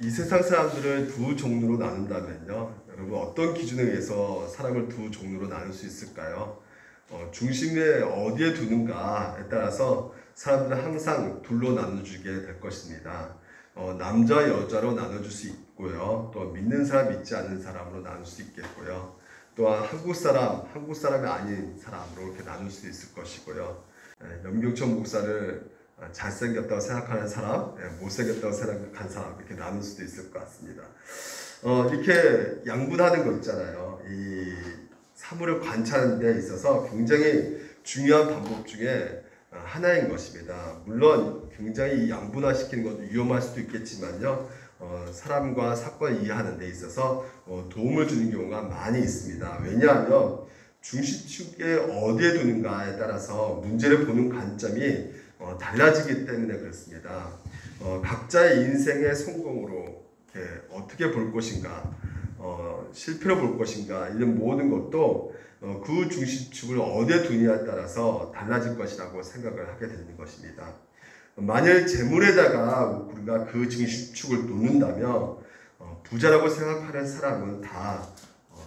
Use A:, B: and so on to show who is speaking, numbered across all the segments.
A: 이 세상 사람들을 두 종류로 나눈다면요, 여러분 어떤 기준에 의해서 사람을 두 종류로 나눌 수 있을까요? 중심에 어디에 두는가에 따라서 사람들은 항상 둘로 나눠주게 될 것입니다. 남자 여자로 나눠줄 수 있고요, 또 믿는 사람 믿지 않는 사람으로 나눌 수 있겠고요, 또한 한국 사람이 아닌 사람으로 이렇게 나눌 수 있을 것이고요. 염경천 목사를 잘생겼다고 생각하는 사람, 못생겼다고 생각하는 사람, 이렇게 나눌 수도 있을 것 같습니다. 이렇게 양분하는 거 있잖아요. 이 사물을 관찰하는 데 있어서 굉장히 중요한 방법 중에 하나인 것입니다. 물론 굉장히 양분화시키는 것도 위험할 수도 있겠지만요, 사람과 사건을 이해하는 데 있어서 도움을 주는 경우가 많이 있습니다. 왜냐하면 중심축에 어디에 두는가에 따라서 문제를 보는 관점이 달라지기 때문에 그렇습니다. 각자의 인생의 성공으로 이렇게 어떻게 볼 것인가, 실패로 볼 것인가, 이런 모든 것도 그 중심축을 어디에 두느냐에 따라서 달라질 것이라고 생각을 하게 되는 것입니다. 만일 재물에다가 우리가 그 중심축을 놓는다면 부자라고 생각하는 사람은 다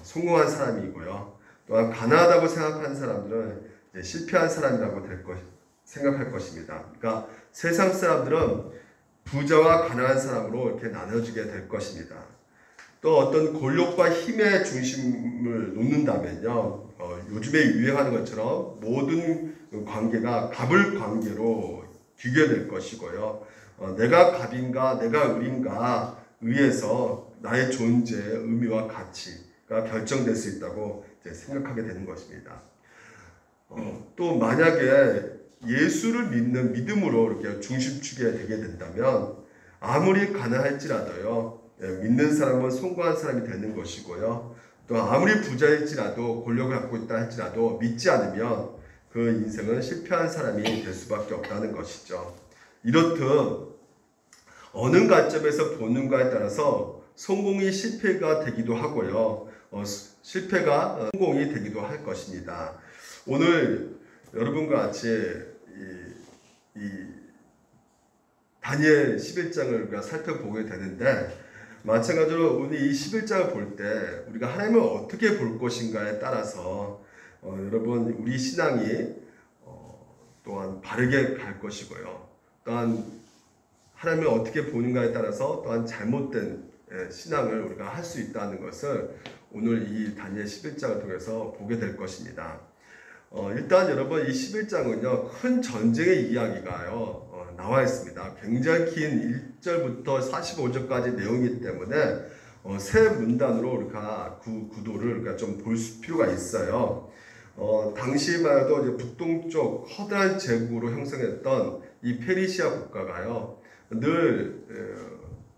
A: 성공한 사람이고요, 또한 가난하다고 생각하는 사람들은 이제 실패한 사람이라고 생각할 것입니다. 그러니까 세상 사람들은 부자와 가난한 사람으로 이렇게 나눠지게 될 것입니다. 또 어떤 권력과 힘의 중심을 놓는다면요, 요즘에 유행하는 것처럼 모든 관계가 갑을 관계로 귀결될 것이고요, 내가 갑인가 내가 을인가 의해서 나의 존재, 의미와 가치가 결정될 수 있다고 이제 생각하게 되는 것입니다. 또 만약에 예수를 믿는 믿음으로 이렇게 중심축에 되게 된다면 아무리 가난할지라도요, 믿는 사람은 성공한 사람이 되는 것이고요, 또 아무리 부자일지라도 권력을 갖고 있다 할지라도 믿지 않으면 그 인생은 실패한 사람이 될 수밖에 없다는 것이죠. 이렇듯 어느 관점에서 보는가에 따라서 성공이 실패가 되기도 하고요, 실패가 성공이 되기도 할 것입니다. 오늘 여러분과 같이 이 다니엘 11장을 우리가 살펴보게 되는데, 마찬가지로 오늘 이 11장을 볼 때 우리가 하나님을 어떻게 볼 것인가에 따라서 여러분 우리 신앙이 또한 바르게 갈 것이고요, 또한 하나님을 어떻게 보는가에 따라서 또한 잘못된 신앙을 우리가 할 수 있다는 것을 오늘 이 다니엘 11장을 통해서 보게 될 것입니다. 일단 여러분 이 11장은요, 큰 전쟁의 이야기가요 나와 있습니다. 굉장히 긴 1절부터 45절까지 내용이기 때문에 세 문단으로 우리가 구도를 우리가 좀 볼 필요가 있어요. 당시만 해도 이제 북동쪽 커다란 제국으로 형성했던 이 페르시아 국가가요, 늘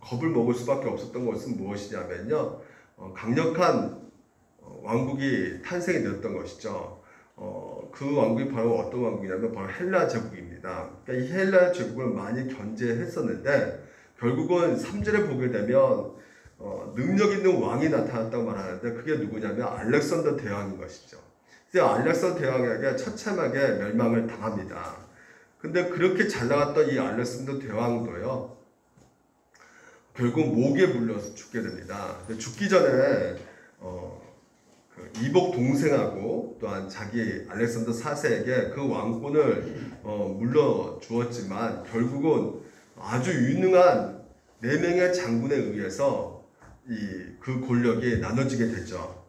A: 겁을 먹을 수밖에 없었던 것은 무엇이냐면요, 강력한 왕국이 탄생이 되었던 것이죠. 그 왕국이 바로 어떤 왕국이냐면 바로 헬라 제국입니다. 그러니까 이 헬라 제국을 많이 견제했었는데 결국은 3절에 보게 되면 능력 있는 왕이 나타났다고 말하는데 그게 누구냐면 알렉산더 대왕인 것이죠. 그래서 알렉산더 대왕에게 처참하게 멸망을 당합니다. 근데 그렇게 잘 나갔던 이 알렉산더 대왕도요, 결국 목에 물려서 죽게 됩니다. 죽기 전에 이복 동생하고 또한 자기 알렉산더 4세에게 그 왕권을 물려 주었지만 결국은 아주 유능한 4명의 장군에 의해서 그 권력이 나눠지게 되죠.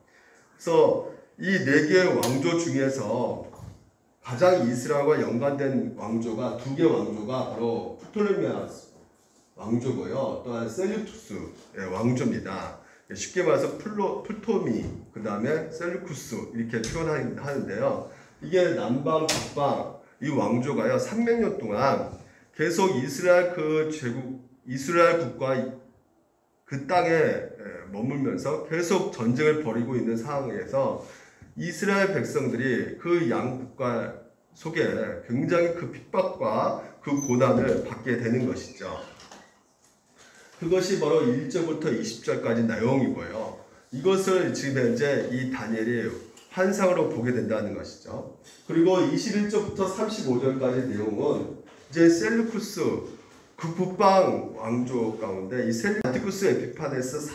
A: 그래서 이 4개의 왕조 중에서 가장 이스라엘과 연관된 왕조가 2개 왕조가 바로 프톨레미아스 왕조고요, 또한 셀류투스 왕조입니다. 쉽게 말해서 플토미, 그 다음에 셀루쿠스 이렇게 표현하는데요, 이게 남방, 북방 이 왕조가요 300년 동안 계속 이스라엘 이스라엘 국가 그 땅에 머물면서 계속 전쟁을 벌이고 있는 상황에서 이스라엘 백성들이 그 양국가 속에 굉장히 그 핍박과 그 고난을 받게 되는 것이죠. 그것이 바로 1절부터 20절까지 내용이고요. 이것을 지금 현재 이 다니엘이 환상으로 보게 된다는 것이죠. 그리고 21절부터 35절까지 내용은 이제 셀루쿠스 그 북방 왕조 가운데 이 안티쿠스 에피파네스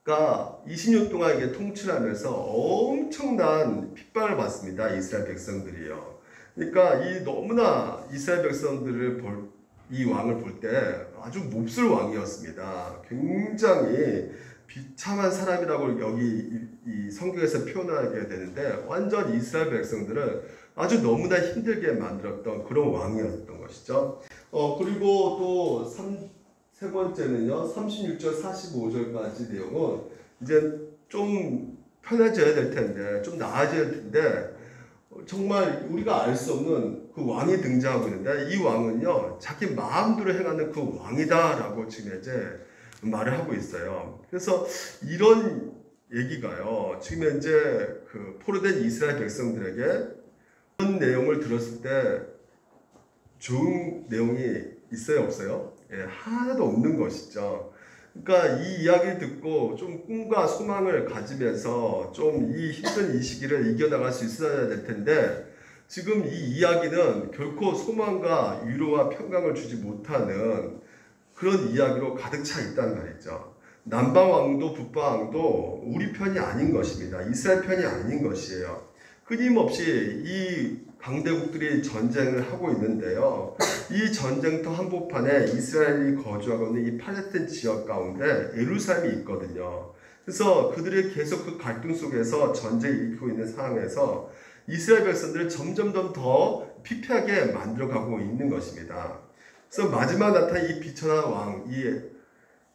A: 4세가 20년 동안 이게 통치하면서 엄청난 핍박을 받습니다. 이스라엘 백성들이요. 그러니까 이 너무나 이스라엘 백성들을 이 왕을 볼 때 아주 몹쓸 왕이었습니다. 굉장히 비참한 사람이라고 여기 이 성경에서 표현하게 되는데 완전 이스라엘 백성들을 아주 너무나 힘들게 만들었던 그런 왕이었던 것이죠. 그리고 또 세 번째는요, 36절 45절까지 내용은 이제 좀 편해져야 될 텐데, 좀 나아져야 될 텐데, 정말 우리가 알 수 없는 그 왕이 등장하고 있는데, 이 왕은요, 자기 마음대로 행하는 그 왕이다라고 지금 이제 말을 하고 있어요. 그래서 이런 얘기가요, 지금 현재 그 포로된 이스라엘 백성들에게 이런 내용을 들었을 때 좋은 내용이 있어요, 없어요? 예, 하나도 없는 것이죠. 그러니까 이 이야기를 듣고 좀 꿈과 소망을 가지면서 좀 이 힘든 이 시기를 이겨나갈 수 있어야 될 텐데, 지금 이 이야기는 결코 소망과 위로와 평강을 주지 못하는 그런 이야기로 가득 차 있다는 말이죠. 남방왕도 북방왕도 우리 편이 아닌 것입니다. 이스라엘 편이 아닌 것이에요. 끊임없이 이 강대국들이 전쟁을 하고 있는데요. 이 전쟁터 한복판에 이스라엘이 거주하고 있는 이 팔레스타인 지역 가운데 예루살렘이 있거든요. 그래서 그들이 계속 그 갈등 속에서 전쟁을 일으키고 있는 상황에서 이스라엘 백성들을 점점 더 피폐하게 만들어가고 있는 것입니다. 그래서 마지막 나타난 이 비천한 왕, 이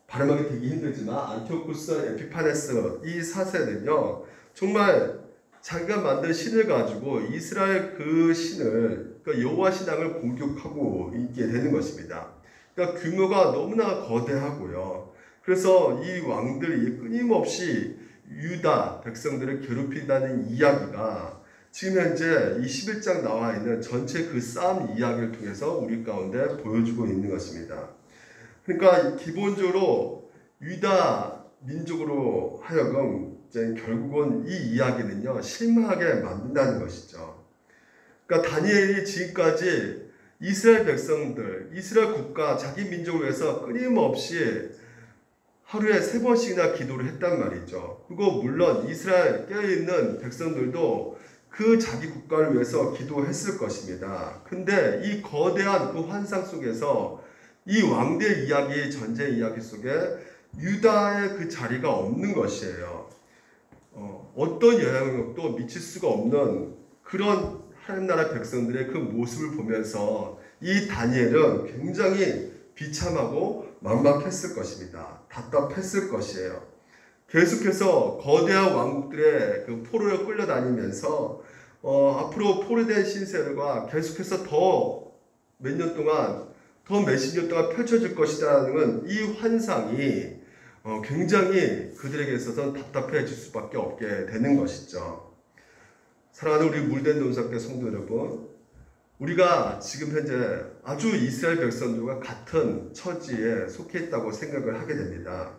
A: 발음하기 되게 힘들지만 안티오쿠스 에피파네스 이 4세는요, 정말 자기가 만든 신을 가지고 이스라엘 그 신을, 그러니까 여호와 신앙을 공격하고 있게 되는 것입니다. 그러니까 규모가 너무나 거대하고요. 그래서 이 왕들이 끊임없이 유다 백성들을 괴롭힌다는 이야기가 지금 현재 이 11장 나와 있는 전체 그 싸움 이야기를 통해서 우리 가운데 보여주고 있는 것입니다. 그러니까 기본적으로 유다 민족으로 하여금 이제 결국은 이 이야기는요, 실망하게 만든다는 것이죠. 그러니까 다니엘이 지금까지 이스라엘 백성들, 이스라엘 국가, 자기 민족을 위해서 끊임없이 하루에 3번씩이나 기도를 했단 말이죠. 그리고 물론 이스라엘 깨어있는 백성들도 그 자기 국가를 위해서 기도했을 것입니다. 근데 이 거대한 그 환상 속에서 이 왕대 이야기, 전쟁 이야기 속에 유다의 그 자리가 없는 것이에요. 어떤 영향력도 미칠 수가 없는 그런 하나님 나라 백성들의 그 모습을 보면서 이 다니엘은 굉장히 비참하고 막막했을 것입니다. 답답했을 것이에요. 계속해서 거대한 왕국들의 그 포로를 끌려다니면서 앞으로 포로된 신세가 계속해서 더 몇 년 동안, 더 몇십 년 동안 펼쳐질 것이라는 이 환상이 굉장히 그들에게 있어서는 답답해질 수밖에 없게 되는 것이죠. 사랑하는 우리 물된 논사께 성도 여러분, 우리가 지금 현재 아주 이스라엘 백성들과 같은 처지에 속해 있다고 생각을 하게 됩니다.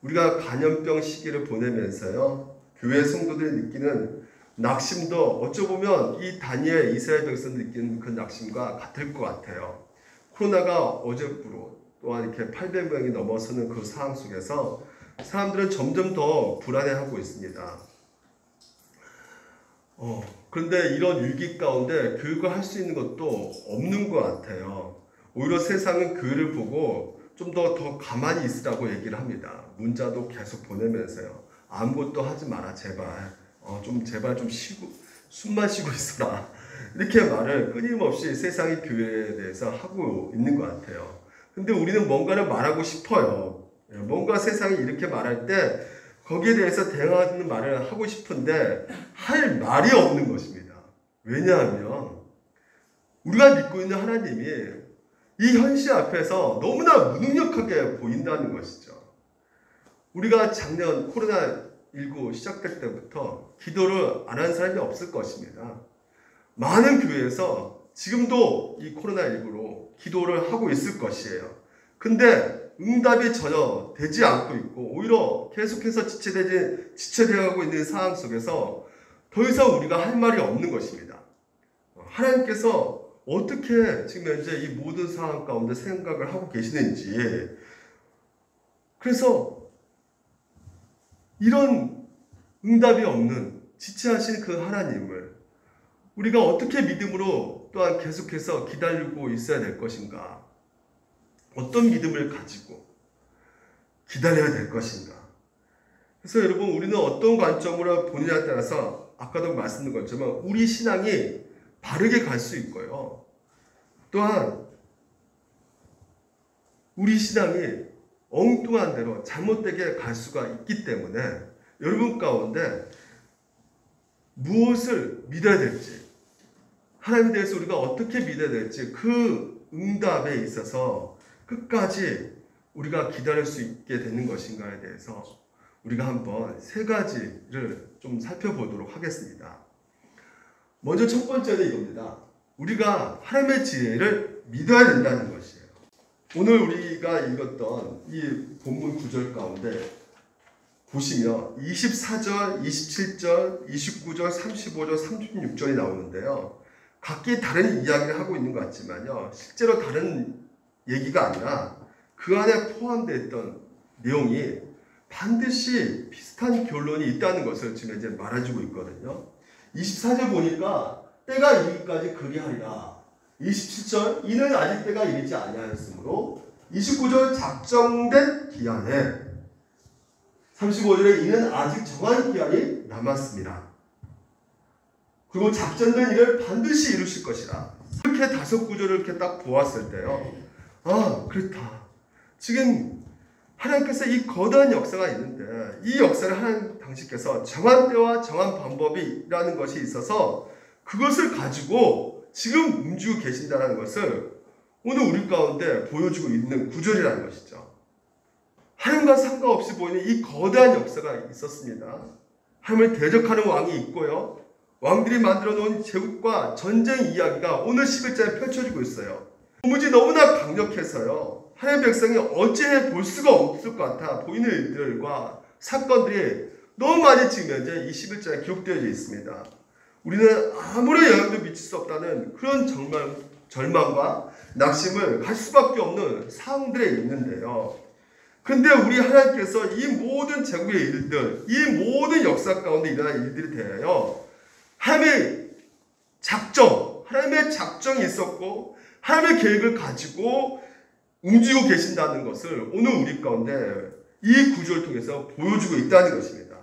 A: 우리가 간염병 시기를 보내면서요, 교회 성도들이 느끼는 낙심도 어쩌보면 이 다니엘 이스라엘 백성들이 느끼는 그 낙심과 같을 것 같아요. 코로나가 어제부로 또한 이렇게 800명이 넘어서는 그 상황 속에서 사람들은 점점 더 불안해하고 있습니다. 그런데 이런 위기 가운데 교육을 할 수 있는 것도 없는 것 같아요. 오히려 세상은 교회를 보고 좀 더 가만히 있으라고 얘기를 합니다. 문자도 계속 보내면서요. 아무것도 하지 마라, 제발. 제발 좀 쉬고, 숨만 쉬고 있어라. 이렇게 말을 끊임없이 세상이 교회에 대해서 하고 있는 것 같아요. 근데 우리는 뭔가를 말하고 싶어요. 뭔가 세상이 이렇게 말할 때 거기에 대해서 대응하는 말을 하고 싶은데 할 말이 없는 것입니다. 왜냐하면 우리가 믿고 있는 하나님이 이 현실 앞에서 너무나 무능력하게 보인다는 것이죠. 우리가 작년 코로나19 시작될 때부터 기도를 안 한 사람이 없을 것입니다. 많은 교회에서 지금도 이 코로나19로 기도를 하고 있을 것이에요. 근데 응답이 전혀 되지 않고 있고 오히려 계속해서 지체되어가고 있는 상황 속에서 더 이상 우리가 할 말이 없는 것입니다. 하나님께서 어떻게 지금 현재 이 모든 상황 가운데 생각을 하고 계시는지, 그래서 이런 응답이 없는 지체하신 그 하나님을 우리가 어떻게 믿음으로 또한 계속해서 기다리고 있어야 될 것인가? 어떤 믿음을 가지고 기다려야 될 것인가? 그래서 여러분, 우리는 어떤 관점으로 보느냐에 따라서 아까도 말씀드린 것처럼 우리 신앙이 바르게 갈 수 있고요. 또한 우리 신앙이 엉뚱한 대로 잘못되게 갈 수가 있기 때문에 여러분 가운데 무엇을 믿어야 될지, 하나님에 대해서 우리가 어떻게 믿어야 될지, 그 응답에 있어서 끝까지 우리가 기다릴 수 있게 되는 것인가에 대해서 우리가 한번 세 가지를 좀 살펴보도록 하겠습니다. 먼저 첫 번째는 이겁니다. 우리가 하나님의 지혜를 믿어야 된다는 것이에요. 오늘 우리가 읽었던 이 본문 구절 가운데 보시면 24절, 27절, 29절, 35절, 36절이 나오는데요. 각기 다른 이야기를 하고 있는 것 같지만요. 실제로 다른 얘기가 아니라 그 안에 포함되어 있던 내용이 반드시 비슷한 결론이 있다는 것을 지금 이제 말해주고 있거든요. 24절 보니까 때가 이르기까지 그리하리라. 27절 이는 아직 때가 이르지 아니하였으므로 29절 작정된 기한에 35절에 이는 아직 정한 기한이 남았습니다. 그리고 작정된 일을 반드시 이루실 것이라. 이렇게 다섯 구절을 이렇게 딱 보았을 때요. 아, 그렇다. 지금 하나님께서 이 거대한 역사가 있는데 이 역사를 하나님 당신께서 정한 때와 정한 방법이라는 것이 있어서 그것을 가지고 지금 움직이고 계신다는 것을 오늘 우리 가운데 보여주고 있는 구절이라는 것이죠. 하나님과 상관없이 보이는 이 거대한 역사가 있었습니다. 하나님을 대적하는 왕이 있고요. 왕들이 만들어 놓은 제국과 전쟁 이야기가 오늘 11장에 펼쳐지고 있어요. 도무지 너무나 강력해서요. 하나님의 백성이 어찌해 볼 수가 없을 것 같아 보이는 일들과 사건들이 너무 많이 지금 현재 이 11장에 기록되어 있습니다. 우리는 아무런 영향도 미칠 수 없다는 그런 절망과 낙심을 갈 수밖에 없는 상황들에 있는데요. 근데 우리 하나님께서 이 모든 제국의 일들, 이 모든 역사 가운데 일어난 일들에 대하여 하나님의 작정이 있었고 하나님의 계획을 가지고 움직이고 계신다는 것을 오늘 우리 가운데 이 구조를 통해서 보여주고 있다는 것입니다.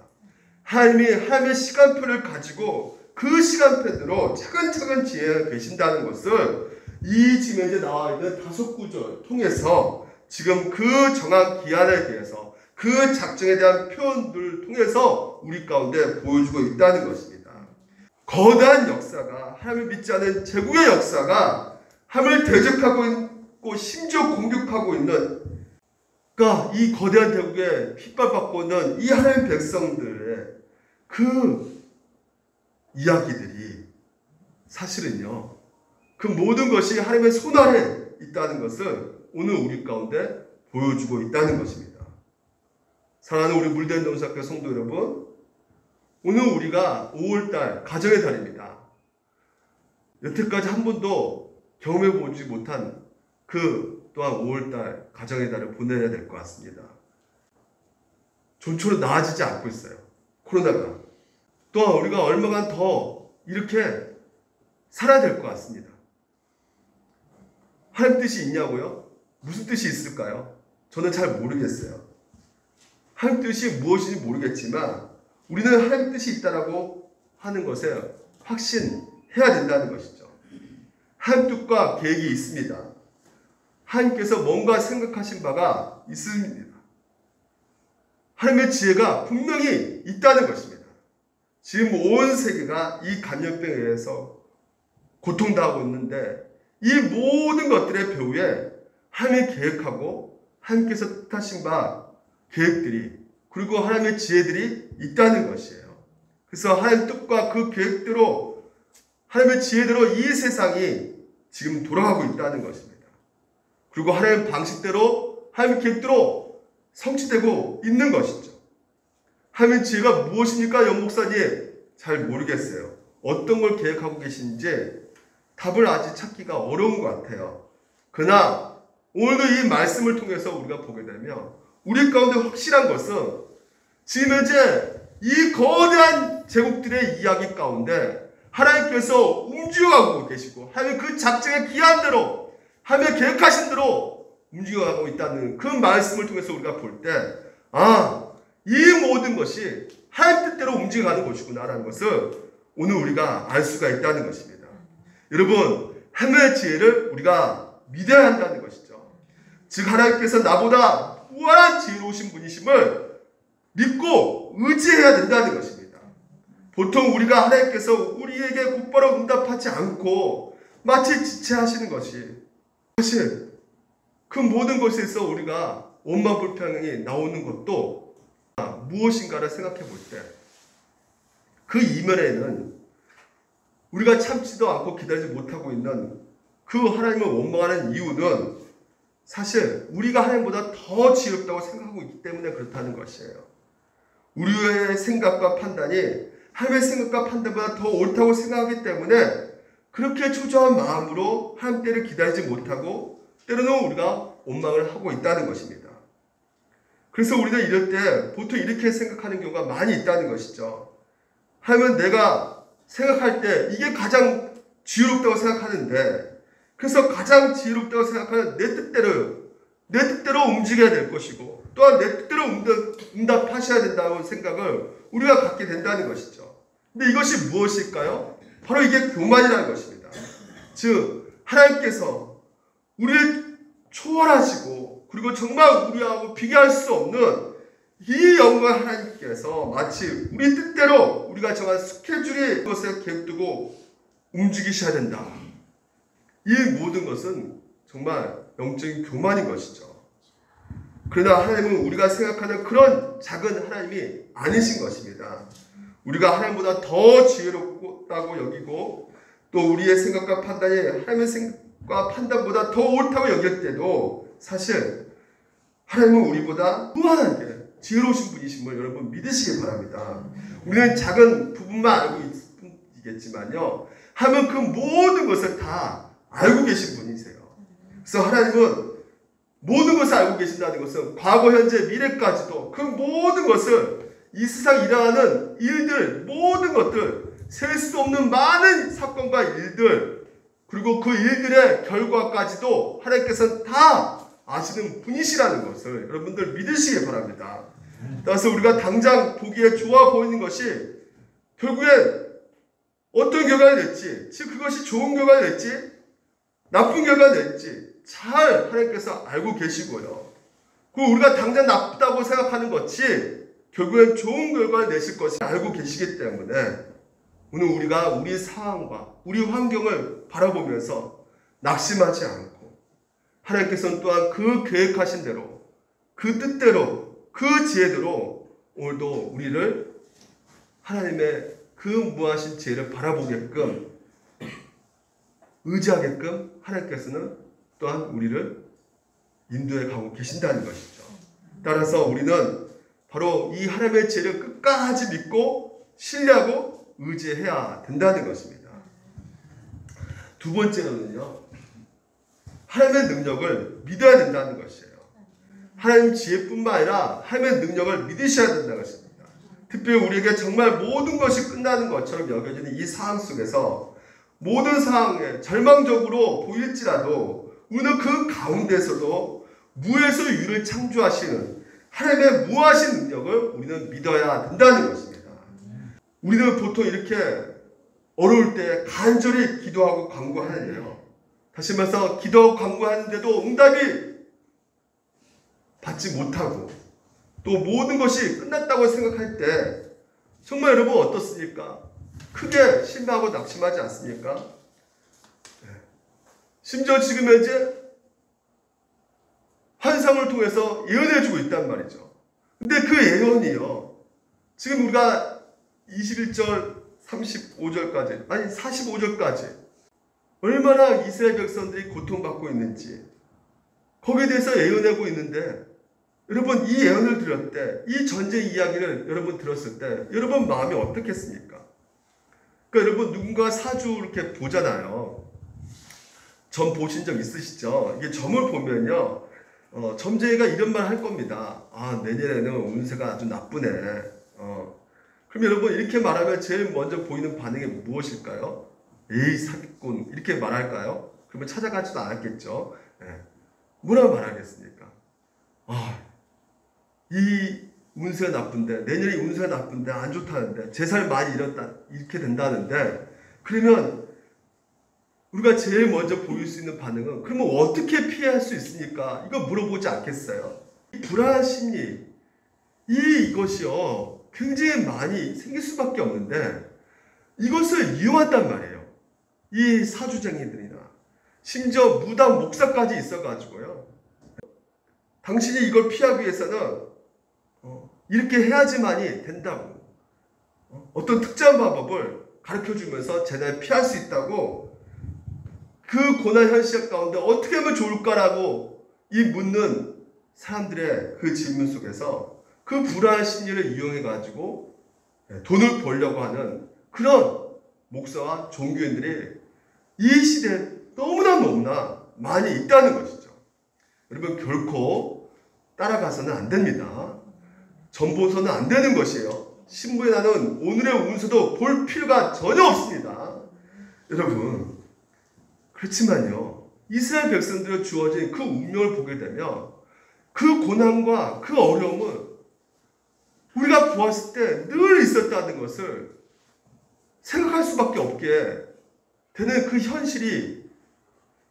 A: 하나님의 시간표를 가지고 그 시간표대로 차근차근 지혜가 계신다는 것을 이 지금 현재 나와 있는 다섯 구절 통해서 지금 그 정한 기한에 대해서 그 작정에 대한 표현들을 통해서 우리 가운데 보여주고 있다는 것입니다. 거대한 역사가 하나님을 믿지 않은 제국의 역사가 하나님을 대적하고 있고 심지어 공격하고 있는 그러니까 이 거대한 대국에 핍박받고 있는 이 하나님의 백성들의 그 이야기들이 사실은요. 그 모든 것이 하나님의 손 아래 있다는 것을 오늘 우리 가운데 보여주고 있다는 것입니다. 사랑하는 우리 물된 동사학교 성도 여러분, 오늘 우리가 5월달 가정의 달입니다. 여태까지 한 번도 경험해보지 못한 그 또한 5월달 가정의 달을 보내야 될 것 같습니다. 좀처럼 나아지지 않고 있어요. 코로나가. 또한 우리가 얼마간 더 이렇게 살아야 될 것 같습니다. 하나님 뜻이 있냐고요? 무슨 뜻이 있을까요? 저는 잘 모르겠어요. 하나님 뜻이 무엇인지 모르겠지만 우리는 하나님 뜻이 있다라고 하는 것에 확신해야 된다는 것이죠. 하나님 뜻과 계획이 있습니다. 하나님께서 뭔가 생각하신 바가 있습니다. 하나님의 지혜가 분명히 있다는 것입니다. 지금 온 세계가 이 감염병에 의해서 고통당하고 있는데 이 모든 것들의 배후에 하나님이 계획하고 하나님께서 뜻하신 바 계획들이 그리고 하나님의 지혜들이 있다는 것이에요. 그래서 하나님 뜻과 그 계획대로 하나님의 지혜대로 이 세상이 지금 돌아가고 있다는 것입니다. 그리고 하나님의 방식대로 하나님의 계획대로 성취되고 있는 것이죠. 하나님의 지혜가 무엇입니까? 연목사님 잘 모르겠어요. 어떤 걸 계획하고 계신지 답을 아직 찾기가 어려운 것 같아요. 그러나 오늘도 이 말씀을 통해서 우리가 보게 되면 우리 가운데 확실한 것은 지금 현재 이 거대한 제국들의 이야기 가운데 하나님께서 움직여가고 계시고 하나님 그 작정의 기한 대로 하나님 계획하신 대로 움직여가고 있다는 그 말씀을 통해서 우리가 볼 때 이 모든 것이 하나님 뜻대로 움직여가는 것이구나라는 것을 오늘 우리가 알 수가 있다는 것입니다. 여러분, 하나님의 지혜를 우리가 믿어야 한다는 것이죠. 즉 하나님께서 나보다 무한한 지혜로우신 분이심을 믿고 의지해야 된다는 것입니다. 보통 우리가 하나님께서 우리에게 곧바로 응답하지 않고 마치 지체하시는 것이 사실 그 모든 것에서 우리가 원망 불평이 나오는 것도 무엇인가를 생각해 볼 때 그 이면에는 우리가 참지도 않고 기다리지 못하고 있는 그 하나님을 원망하는 이유는 사실 우리가 하나님보다 더 지혜롭다고 생각하고 있기 때문에 그렇다는 것이에요. 우리의 생각과 판단이 하나님의 생각과 판단보다 더 옳다고 생각하기 때문에 그렇게 초조한 마음으로 하나님 때를 기다리지 못하고 때로는 우리가 원망을 하고 있다는 것입니다. 그래서 우리는 이럴 때 보통 이렇게 생각하는 경우가 많이 있다는 것이죠. 하나님은 내가 생각할 때 이게 가장 지혜롭다고 생각하는데 그래서 가장 지혜롭다고 생각하는 내 뜻대로 움직여야 될 것이고 또한 내 뜻대로 응답하셔야 된다는 생각을 우리가 갖게 된다는 것이죠. 근데 이것이 무엇일까요? 바로 이게 교만이라는 것입니다. 즉 하나님께서 우리를 초월하시고 그리고 정말 우리하고 비교할 수 없는 이 영광 하나님께서 마치 우리 뜻대로 우리가 정한 스케줄이 그것을 계획두고 움직이셔야 된다. 이 모든 것은 정말 영적인 교만인 것이죠. 그러나 하나님은 우리가 생각하는 그런 작은 하나님이 아니신 것입니다. 우리가 하나님보다 더 지혜롭다고 여기고 또 우리의 생각과 판단이 하나님의 생각과 판단보다 더 옳다고 여길 때도 사실 하나님은 우리보다 무한하게 지혜로우신 분이심을 여러분 믿으시기 바랍니다. 우리는 작은 부분만 알고 있겠지만요. 하면 그 모든 것을 다 알고 계신 분이세요. 그래서 하나님은 모든 것을 알고 계신다는 것은 과거, 현재, 미래까지도 그 모든 것을 이 세상 일어나는 일들, 모든 것들, 셀 수 없는 많은 사건과 일들, 그리고 그 일들의 결과까지도 하나님께서는 다 아시는 분이시라는 것을 여러분들 믿으시기 바랍니다. 따라서 우리가 당장 보기에 좋아 보이는 것이 결국엔 어떤 결과가 낼지, 즉 그것이 좋은 결과가 낼지 나쁜 결과가 낼지 잘 하나님께서 알고 계시고요. 그리고 우리가 당장 나쁘다고 생각하는 것이 결국엔 좋은 결과를 내실 것을 알고 계시기 때문에 오늘 우리가 우리 상황과 우리 환경을 바라보면서 낙심하지 않고 하나님께서는 또한 그 계획하신 대로 그 뜻대로 그 지혜대로 오늘도 우리를 하나님의 그 무하신 지혜를 바라보게끔 의지하게끔 하나님께서는 또한 우리를 인도해 가고 계신다는 것이죠. 따라서 우리는 바로 이 하나님의 지혜를 끝까지 믿고 신뢰하고 의지해야 된다는 것입니다. 두 번째로는요, 하나님의 능력을 믿어야 된다는 것이에요. 하나님 지혜뿐만 아니라 하나님의 능력을 믿으셔야 된다는 것입니다. 특별히 우리에게 정말 모든 것이 끝나는 것처럼 여겨지는 이 상황 속에서 모든 상황에 절망적으로 보일지라도 우리는 그 가운데서도 무에서 유를 창조하시는 하나님의 무하신 능력을 우리는 믿어야 된다는 것입니다. 우리는 보통 이렇게 어려울 때 간절히 기도하고 간구하는데요. 다시 말해서 기도하고 간구하는데도 응답이 받지 못하고 또 모든 것이 끝났다고 생각할 때 정말 여러분 어떻습니까? 크게 실망하고 낙심하지 않습니까? 심지어 지금 현재 환상을 통해서 예언해주고 있단 말이죠. 근데 그 예언이요. 지금 우리가 21절, 35절까지, 아니 45절까지 얼마나 이스라엘 백성들이 고통받고 있는지 거기에 대해서 예언하고 있는데 여러분 이 예언을 들을 때, 이 전쟁 이야기를 여러분 들었을 때 여러분 마음이 어떻겠습니까? 그러니까 여러분 누군가 사주 이렇게 보잖아요. 점 보신 적 있으시죠? 이게 점을 보면요, 점쟁이가 이런 말 할 겁니다. 아, 내년에는 운세가 아주 나쁘네. 그럼 여러분, 이렇게 말하면 제일 먼저 보이는 반응이 무엇일까요? 에이, 사기꾼. 이렇게 말할까요? 그러면 찾아가지도 않았겠죠. 뭐라 말하겠습니까? 아, 이 운세가 나쁜데, 내년이 운세가 나쁜데, 안 좋다는데, 제 살 많이 잃었다, 이렇게 된다는데, 그러면 우리가 제일 먼저 보일 수 있는 반응은, 그러면 어떻게 피할 수 있습니까? 이거 물어보지 않겠어요? 이 불안한 심리, 이것이요, 굉장히 많이 생길 수밖에 없는데, 이것을 이용한단 말이에요. 이 사주쟁이들이나, 심지어 무당 목사까지 있어가지고요. 당신이 이걸 피하기 위해서는 이렇게 해야지만이 된다고. 어떤 특정 방법을 가르쳐주면서 쟤네 피할 수 있다고, 그 고난 현실 가운데 어떻게 하면 좋을까라고 이 묻는 사람들의 그 질문 속에서 그 불안한 심리를 이용해가지고 돈을 벌려고 하는 그런 목사와 종교인들이 이 시대에 너무나 많이 있다는 것이죠. 여러분, 결코 따라가서는 안 됩니다. 전보서는 안 되는 것이에요. 신부에 나는 오늘의 운세도 볼 필요가 전혀 없습니다. 여러분, 그렇지만요, 이스라엘 백성들에 주어진 그 운명을 보게 되면 그 고난과 그 어려움은 우리가 보았을 때 늘 있었다는 것을 생각할 수밖에 없게 되는 그 현실이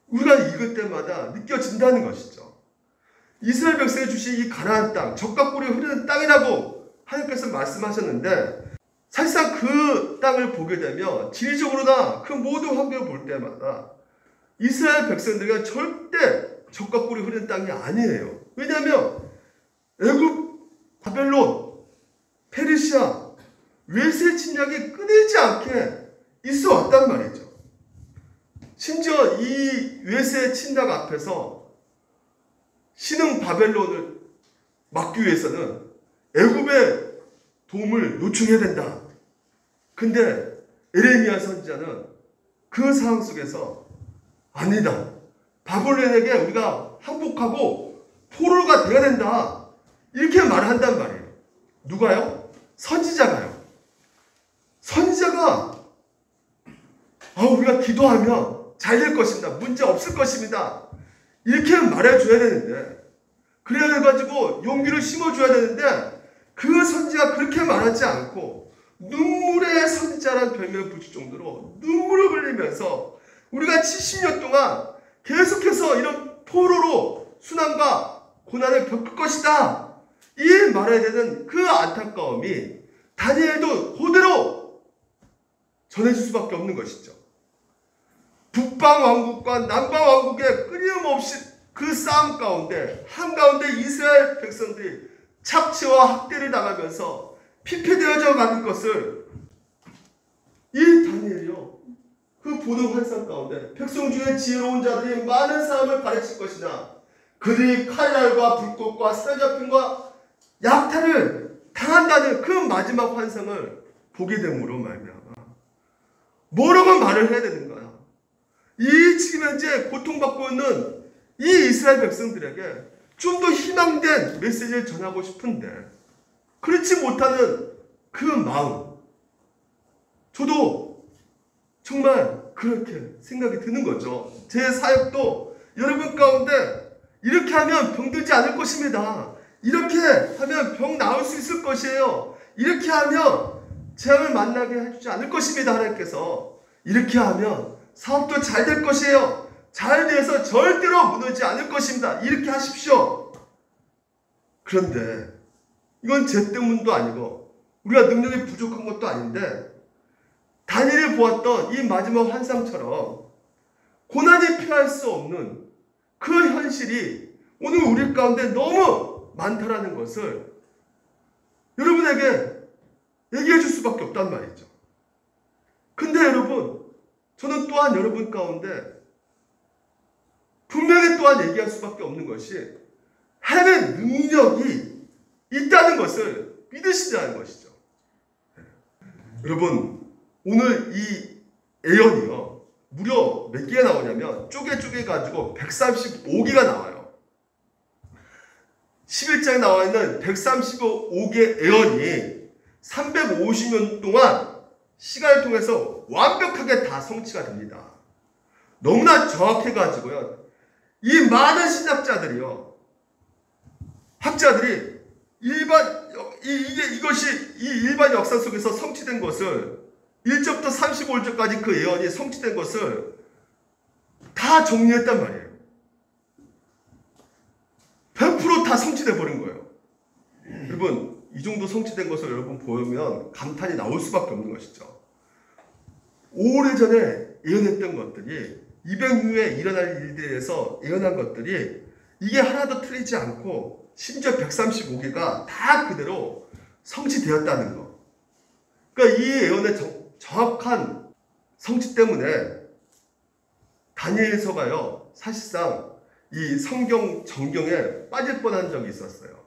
A: 우리가 읽을 때마다 느껴진다는 것이죠. 이스라엘 백성에 주신 이 가나안 땅, 젖과 꿀이 흐르는 땅이라고 하나님께서 말씀하셨는데, 사실상 그 땅을 보게 되면 지리적으로나 그 모든 환경을 볼 때마다 이스라엘 백성들과 절대 젖과 꿀이 흐르는 땅이 아니에요. 왜냐하면 애굽, 바벨론, 페르시아, 외세 침략이 끊이지 않게 있어 왔단 말이죠. 심지어 이 외세 침략 앞에서 신흥 바벨론을 막기 위해서는 애굽의 도움을 요청해야 된다. 근데 에레미야 선지자는 그 상황 속에서 아니다, 바벨론에게 우리가 항복하고 포로가 돼야 된다, 이렇게 말을 한단 말이에요. 누가요? 선지자가요. 선지자가 우리가 기도하면 잘 될 것입니다, 문제 없을 것입니다, 이렇게 말해줘야 되는데, 그래가지고 용기를 심어줘야 되는데, 그 선지자가 그렇게 말하지 않고 눈물의 선지자라는 별명을 붙일 정도로 눈물을 흘리면서 우리가 70년 동안 계속해서 이런 포로로 순환과 고난을 겪을 것이다, 이 말해야 되는 그 안타까움이 다니엘도 그대로 전해질 수밖에 없는 것이죠. 북방 왕국과 남방 왕국의 끊임없이 그 싸움 가운데 한가운데 이스라엘 백성들이 착취와 학대를 당하면서 피폐되어져 가는 것을 이 다니엘이요, 그 보는 환상 가운데 백성 중에 지혜로운 자들이 많은 사람을 가르칠 것이나 그들이 칼날과 불꽃과 사자핀과 약탈을 당한다는 그 마지막 환상을 보게 됨으로 말미암아 뭐라고 말을 해야 되는 거야? 이 지금 현재 고통받고 있는 이 이스라엘 백성들에게 좀 더 희망된 메시지를 전하고 싶은데 그렇지 못하는 그 마음, 저도 정말 그렇게 생각이 드는 거죠. 제 사역도 여러분 가운데 이렇게 하면 병들지 않을 것입니다, 이렇게 하면 병 나을 수 있을 것이에요, 이렇게 하면 재앙을 만나게 해주지 않을 것입니다, 하나님께서 이렇게 하면 사업도 잘 될 것이에요, 잘 돼서 절대로 무너지지 않을 것입니다, 이렇게 하십시오. 그런데 이건 제 때문도 아니고 우리가 능력이 부족한 것도 아닌데, 다니엘이 보았던 이 마지막 환상처럼 고난이 피할 수 없는 그 현실이 오늘 우리 가운데 너무 많다라는 것을 여러분에게 얘기해 줄 수밖에 없단 말이죠. 근데 여러분, 저는 또한 여러분 가운데 분명히 또한 얘기할 수밖에 없는 것이 해낼 능력이 있다는 것을 믿으시자는 것이죠. 여러분, 오늘 이 예언이요, 무려 몇 개가 나오냐면 쪼개 가지고 135개가 나와요. 11장에 나와 있는 135개 예언이 350년 동안 시간을 통해서 완벽하게 다 성취가 됩니다. 너무나 정확해가지고요. 이 많은 신학자들이요, 학자들이 이것이 이 일반 역사 속에서 성취된 것을 1절부터 35절까지 그 예언이 성취된 것을 다 정리했단 말이에요. 100% 다 성취돼 버린 거예요. 여러분, 이 정도 성취된 것을 여러분 보면 감탄이 나올 수밖에 없는 것이죠. 오래전에 예언했던 것들이 200년 후에 일어날 일들에 대해서 예언한 것들이 이게 하나도 틀리지 않고 심지어 135개가 다 그대로 성취되었다는 거. 그러니까 이 예언의 정확한 성취 때문에 다니엘서가요, 사실상 이 성경 정경에 빠질 뻔한 적이 있었어요.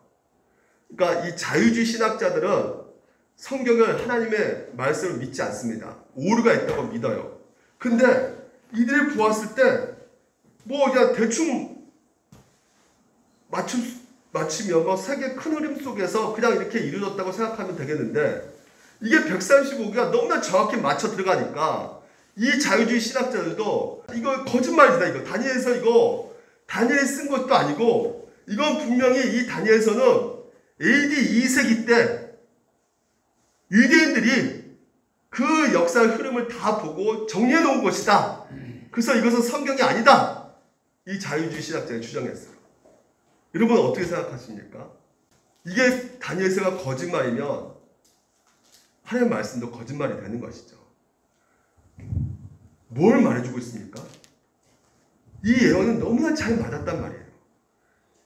A: 그러니까 이 자유주의 신학자들은 성경을 하나님의 말씀을 믿지 않습니다. 오류가 있다고 믿어요. 근데 이들이 보았을 때 뭐 그냥 대충 맞추면 세계 큰 흐름 속에서 그냥 이렇게 이루어졌다고 생각하면 되겠는데, 이게 135개가 너무나 정확히 맞춰 들어가니까 이 자유주의 신학자들도 이거 거짓말이다, 이거 다니엘서, 이거 다니엘이 쓴 것도 아니고 이건 분명히 이 다니엘서는 AD 2세기 때 유대인들이 그 역사의 흐름을 다 보고 정리해 놓은 것이다. 그래서 이것은 성경이 아니다. 이 자유주의 신학자가 주장했어요. 여러분 어떻게 생각하십니까? 이게 다니엘서가 거짓말이면 하나님의 말씀도 거짓말이 되는 것이죠. 뭘 말해주고 있습니까? 이 예언은 너무나 잘 맞았단 말이에요.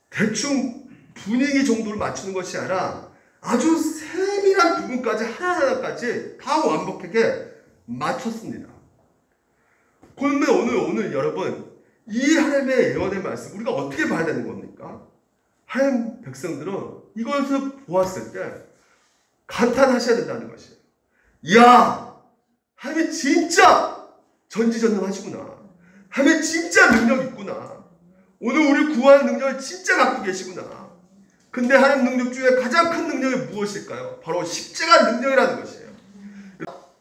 A: 대충 분위기 정도를 맞추는 것이 아니라 아주 세밀한 부분까지 하나하나까지 다 완벽하게 맞췄습니다. 그런데 오늘 여러분, 이 하나님의 예언의 말씀 우리가 어떻게 봐야 되는 겁니까? 하나님 백성들은 이것을 보았을 때 감탄하셔야 된다는 것이에요. 이야, 하나님이 진짜 전지전능하시구나. 하나님이 진짜 능력 있구나. 오늘 우리 구하는 능력을 진짜 갖고 계시구나. 근데 하나님 능력 중에 가장 큰 능력이 무엇일까요? 바로 십자가 능력이라는 것이에요.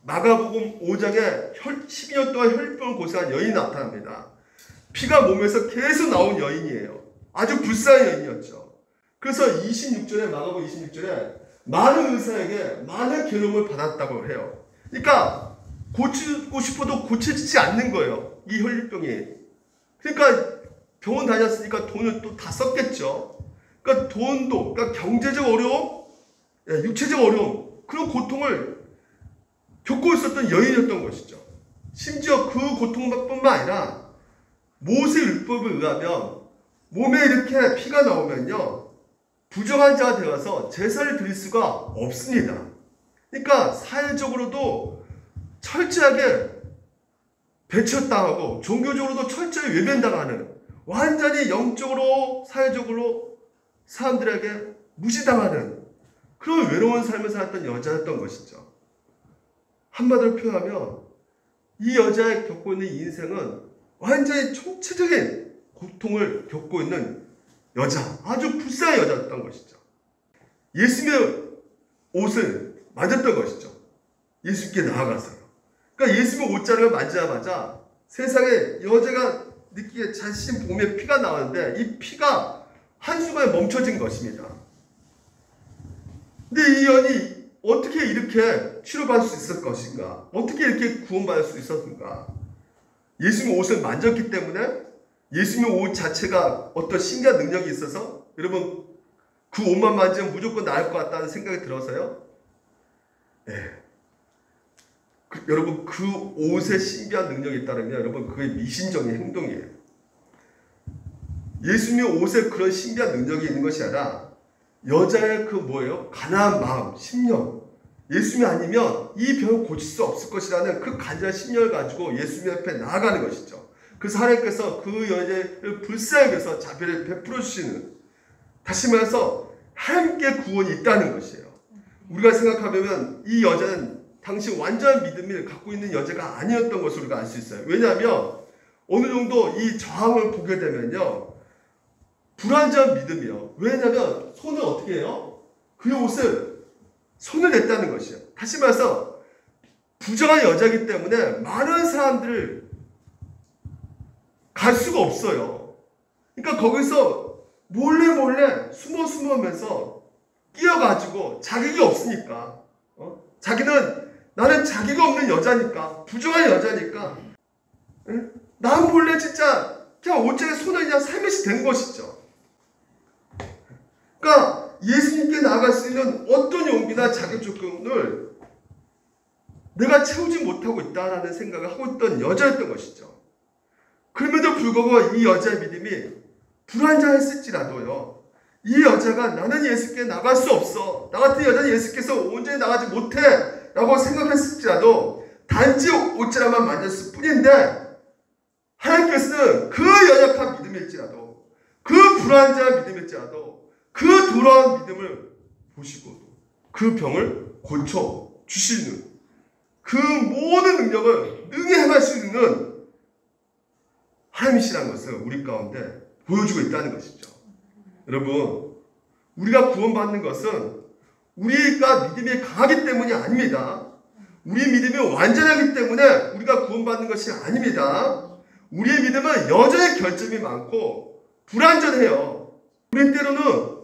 A: 마가복음 5장에 12년 동안 혈병을 고생한 여인이 나타납니다. 피가 몸에서 계속 나온 여인이에요. 아주 불쌍한 여인이었죠. 그래서 26절에, 마가복음 26절에 많은 의사에게 많은 괴로움을 받았다고 해요. 그러니까 고치고 싶어도 고쳐지지 않는 거예요, 이 혈병이. 그러니까 병원 다녔으니까 돈을 또 다 썼겠죠. 그러니까 돈도, 그러니까 경제적 어려움, 육체적 어려움, 그런 고통을 겪고 있었던 여인이었던 것이죠. 심지어 그 고통뿐만 아니라 모세 율법에 의하면 몸에 이렇게 피가 나오면요, 부정한 자가 되어서 제사를 드릴 수가 없습니다. 그러니까 사회적으로도 철저하게 배척당하고 종교적으로도 철저히 외면당하는, 완전히 영적으로 사회적으로 사람들에게 무시당하는 그런 외로운 삶을 살았던 여자였던 것이죠. 한마디로 표현하면 이 여자의 겪고 있는 인생은 완전히 총체적인 고통을 겪고 있는 여자, 아주 불쌍한 여자였던 것이죠. 예수님의 옷을 만졌던 것이죠. 예수님께 나아가서요. 그러니까 예수님의 옷자락을 만지자마자 세상에 여자가 느끼기에 자신 몸에 피가 나왔는데 이 피가 한순간에 멈춰진 것입니다. 근데 이 여인이 어떻게 이렇게 치료받을 수 있을 것인가? 어떻게 이렇게 구원받을 수 있었는가? 예수님의 옷을 만졌기 때문에, 예수님의 옷 자체가 어떤 신기한 능력이 있어서 여러분 그 옷만 만지면 무조건 나을 것 같다는 생각이 들어서요. 여러분 그 옷에 신비한 능력이 있다면 여러분 그게 미신적인 행동이에요. 예수님의 옷에 그런 신비한 능력이 있는 것이 아니라 여자의 그 뭐예요? 가난한 마음, 심령. 예수님이 아니면 이 병을 고칠 수 없을 것이라는 그 간절한 심령을 가지고 예수님 앞에 나아가는 것이죠. 그래서 하나님께서 그 여자를 불쌍히 여겨서 자비를 베풀어 주시는, 다시 말해서 하나님께 구원이 있다는 것이에요. 우리가 생각하면 이 여자는 당시 완전한 믿음을 갖고 있는 여자가 아니었던 것을 우리가 알 수 있어요. 왜냐하면 어느 정도 이 저항을 보게 되면요, 불완전한 믿음이요. 왜냐하면 손을 어떻게 해요? 그 옷을 손을 냈다는 것이에요. 다시 말해서 부정한 여자이기 때문에 많은 사람들을 갈 수가 없어요. 그러니까 거기서 몰래 숨으면서 끼어가지고 자격이 없으니까, 자기는 나는 자기가 없는 여자니까, 부정한 여자니까, 응? 난 몰래 진짜 그냥 옷장에 손을 그냥 살며시 댄 것이죠. 그러니까 예수님께 나아갈 수 있는 어떤 용기나 자격 조건을 내가 채우지 못하고 있다라는 생각을 하고 있던 여자였던 것이죠. 그럼에도 불구하고 이 여자의 믿음이 불완전했을지라도요, 이 여자가 나는 예수께 나갈 수 없어, 나 같은 여자는 예수께서 온전히 나가지 못해 라고 생각했을지라도 단지 옷자락만 만졌을 뿐인데, 하나님께서는 그 연약한 믿음일지라도, 그 불완전한 믿음일지라도 그 돌아온 믿음을 보시고 그 병을 고쳐주시는 그 모든 능력을 능히 행할 수 있는 하나님이시라는 것을 우리 가운데 보여주고 있다는 것이죠. 여러분, 우리가 구원받는 것은 우리가 믿음이 강하기 때문이 아닙니다. 우리 믿음이 완전하기 때문에 우리가 구원받는 것이 아닙니다. 우리의 믿음은 여전히 결점이 많고 불완전해요. 우리 때로는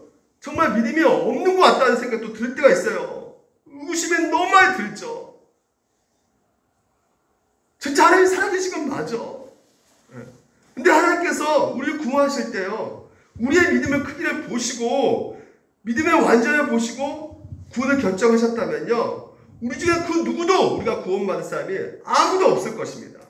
A: 정말 믿음이 없는 것 같다는 생각도 들 때가 있어요. 의구심이 너무 많이 들죠. 진짜 하나님 살아계신 건 맞아. 근데 하나님께서 우리를 구원하실 때요, 우리의 믿음의 크기를 보시고 믿음의 완전을 보시고 구원을 결정하셨다면요, 우리 중에 그 누구도 우리가 구원받을 사람이 아무도 없을 것입니다.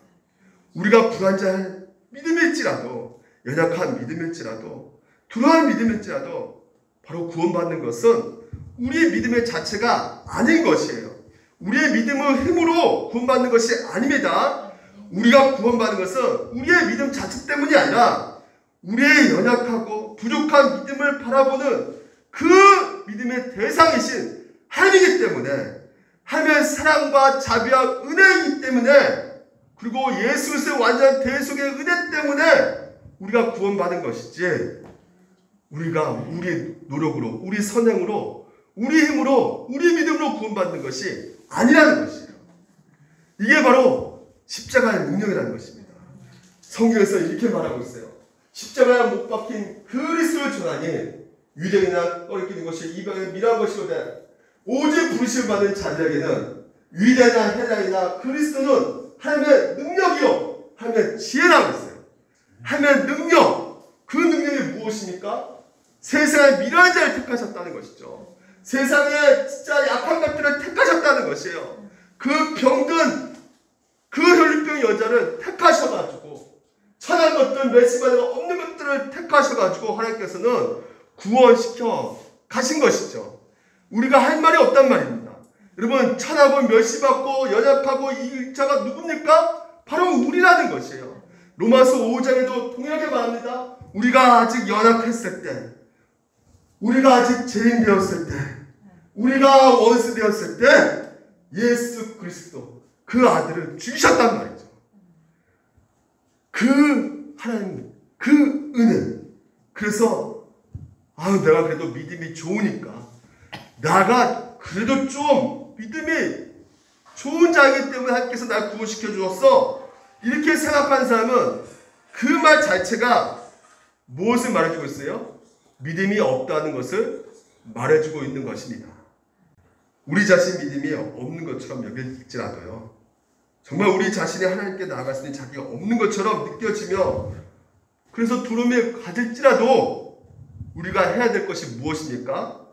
A: 우리가 불완전한 믿음일지라도, 연약한 믿음일지라도, 두려운 믿음일지라도 바로 구원받는 것은 우리의 믿음의 자체가 아닌 것이에요. 우리의 믿음의 힘으로 구원받는 것이 아닙니다. 우리가 구원받는 것은 우리의 믿음 자체 때문이 아니라 우리의 연약하고 부족한 믿음을 바라보는 그 믿음의 대상이신 하나님이기 때문에, 하나님의 사랑과 자비와 은혜이기 때문에, 그리고 예수 그리스도의 완전한 대속의 은혜 때문에 우리가 구원받은 것이지, 우리가 우리 노력으로, 우리 선행으로, 우리 힘으로, 우리 믿음으로 구원받는 것이 아니라는 것이에요. 이게 바로 십자가의 능력이라는 것입니다. 성경에서 이렇게 말하고 있어요. 십자가에 못 박힌 그리스도를 전하니 유대인이나 꺼리끼는 것이 이방에 미란 것이거든, 오직 부르심을 받은 자들에게는 유대나 헬라이나 그리스도는 하나님의 능력이요, 하나님의 지혜라고 했어요. 하나님의 능력, 그 능력이 무엇입니까? 세상의 미련한 자를 택하셨다는 것이죠. 세상에 진짜 약한 것들을 택하셨다는 것이에요. 그 병든 그 혈류병 여자를 택하셔가지고, 천한 것들, 메시바가 없는 것들을 택하셔가지고 하나님께서는 구원시켜 가신 것이죠. 우리가 할 말이 없단 말입니다. 여러분, 천하고 멸시받고 연약하고 이 자가 누굽니까? 바로 우리라는 것이에요. 로마서 5장에도 동일하게 말합니다. 우리가 아직 연약했을 때, 우리가 아직 죄인 되었을 때, 우리가 원수 되었을 때 예수 그리스도 그 아들을 주셨단 말이죠. 그 하나님, 그 은혜. 그래서 내가 그래도 믿음이 좋으니까, 나가 그래도 좀 믿음이 좋은 자이기 때문에 하나님께서 날 구원시켜 주었어, 이렇게 생각하는 사람은 그 말 자체가 무엇을 말해주고 있어요? 믿음이 없다는 것을 말해주고 있는 것입니다. 우리 자신 믿음이 없는 것처럼 여길지라도요, 정말 우리 자신이 하나님께 나아갈 수 있는 자기가 없는 것처럼 느껴지며, 그래서 두려움이 가질지라도 우리가 해야 될 것이 무엇입니까?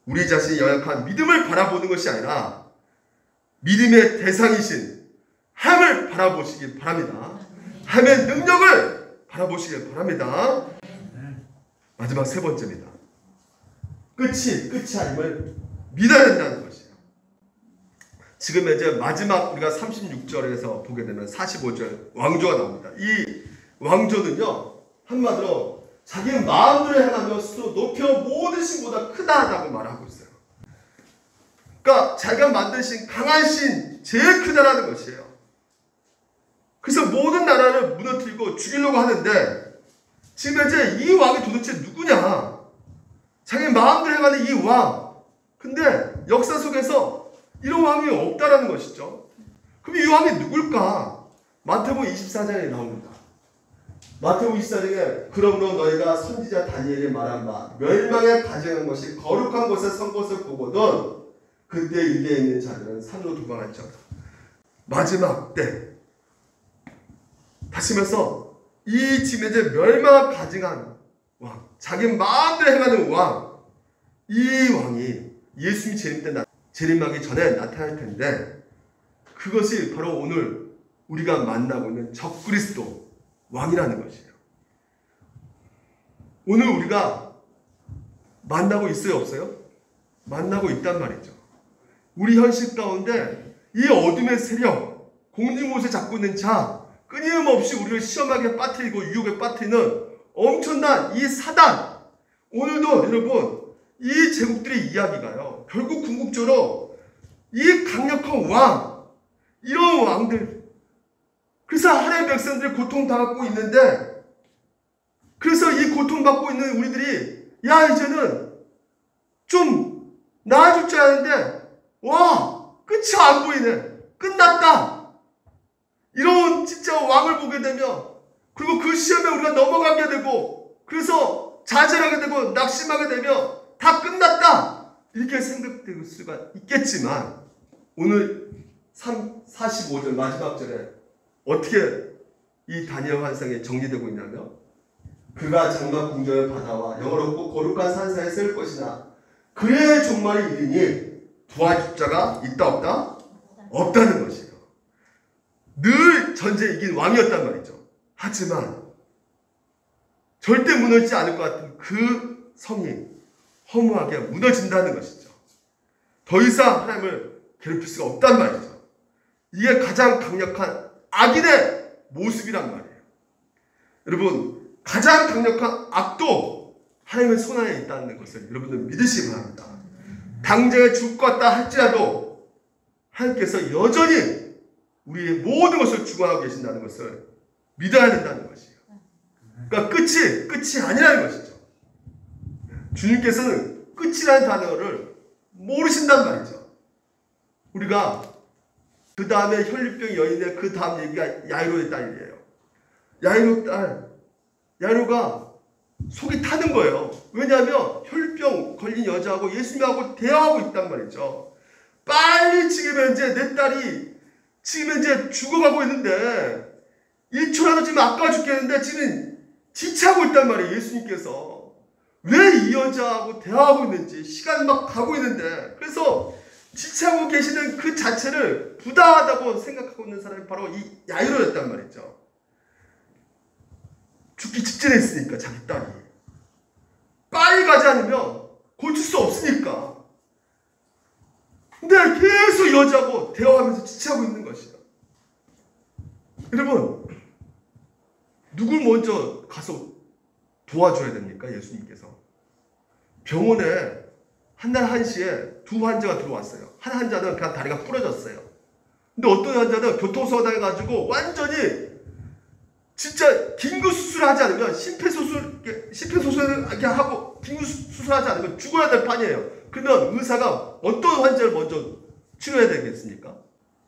A: 우리 자신이 연약한 믿음을 바라보는 것이 아니라 믿음의 대상이신 하나님을 바라보시기 바랍니다. 하나님의 능력을 바라보시기 바랍니다. 마지막 세 번째입니다. 끝이 아님을 믿어야 된다는 것이에요. 지금 이제 마지막 우리가 36절에서 보게 되면 45절 왕조가 나옵니다. 이 왕조는요, 한마디로 자기 마음대로 행하며 스스로 높여 모든 신보다 크다라고 말하고 있어요. 그러니까 자기가 만드신 강한 신 제일 크다라는 것이에요. 그래서 모든 나라를 무너뜨리고 죽이려고 하는데 지금 현재 이 왕이 도대체 누구냐? 자기 마음대로 행하는 이 왕. 근데 역사 속에서 이런 왕이 없다라는 것이죠. 그럼 이 왕이 누굴까? 마태복음 24장에 나옵니다. 마태복음 24장에 그러므로 너희가 선지자 다니엘이 말한 바 멸망에 가증한 것이 거룩한 곳에 선 것을 보거든 그때 일리에 있는 자들은 산으로 도망할지어다. 마지막 때 다시면서 이 지금 이제 멸망을 가증한 왕, 자기 마음대로 행하는 왕, 이 왕이 예수님이 재림하기 전에 나타날 텐데 그것이 바로 오늘 우리가 만나고 있는 적그리스도 왕이라는 것이에요. 오늘 우리가 만나고 있어요, 없어요? 만나고 있단 말이죠. 우리 현실 가운데 이 어둠의 세력, 공중못을 잡고 있는 자, 끊임없이 우리를 시험하게 빠뜨리고 유혹에 빠뜨리는 엄청난 이 사단. 오늘도 여러분 이 제국들의 이야기가요, 결국 궁극적으로 이 강력한 왕, 이런 왕들, 그래서 하나님의 백성들이 고통당하고 있는데, 그래서 이 고통받고 있는 우리들이 야 이제는 좀 나아질 줄 알았는데 와 끝이 안 보이네, 끝났다, 이런 진짜 왕을 보게 되면, 그리고 그 시험에 우리가 넘어가게 되고, 그래서 좌절하게 되고 낙심하게 되면 다 끝났다 이렇게 생각될 수가 있겠지만, 오늘 45절 마지막 절에 어떻게 이 다니엘 환상이 정리되고 있냐면, 그가 장막 궁정의 바다와 영어롭고 거룩한 산사에 쓸 것이나 그의 종말이 이르니 도와줄 자가 있다 없다? 없다는 것이에요. 늘 전쟁에 이긴 왕이었단 말이죠. 하지만 절대 무너지지 않을 것 같은 그 성이 허무하게 무너진다는 것이죠. 더 이상 하나님을 괴롭힐 수가 없단 말이죠. 이게 가장 강력한 악인의 모습이란 말이에요. 여러분, 가장 강력한 악도 하나님의 손안에 있다는 것을 여러분들 믿으시기 바랍니다. 당장에 죽을 것 같다 할지라도 하나님께서 여전히 우리의 모든 것을 주관하고 계신다는 것을 믿어야 된다는 것이에요. 그러니까 끝이 아니라는 것이죠. 주님께서는 끝이라는 단어를 모르신단 말이죠. 우리가 그 다음에 혈류병 여인의 그 다음 얘기가 야이로의 딸이에요. 야이로 딸, 야이로가 속이 타는 거예요. 왜냐하면 혈류병 걸린 여자하고 예수님하고 대화하고 있단 말이죠. 빨리 지금 현재 내 딸이 지금 현재 죽어가고 있는데 1초라도 지금 아까워 죽겠는데 지금 지체하고 있단 말이에요. 예수님께서 왜 이 여자하고 대화하고 있는지, 시간 막 가고 있는데, 그래서 지체하고 계시는 그 자체를 부당하다고 생각하고 있는 사람이 바로 이 야이로였단 말이죠. 죽기 직전에 있으니까 자기 딸이 빨리 가지 않으면 고칠 수 없으니까. 근데 계속 여자하고 대화하면서 지체하고 있는 것이다. 여러분, 누굴 먼저 가서 도와줘야 됩니까? 예수님께서 병원에 한날 1시에 두 환자가 들어왔어요. 한 환자는 그냥 다리가 부러졌어요. 근데 어떤 환자는 교통사고 당해가지고 완전히 진짜 긴급 수술하지 않으면 심폐소생을 하고 긴급 수술하지 않으면 죽어야 될 판이에요. 그러면 의사가 어떤 환자를 먼저 치료해야 되겠습니까?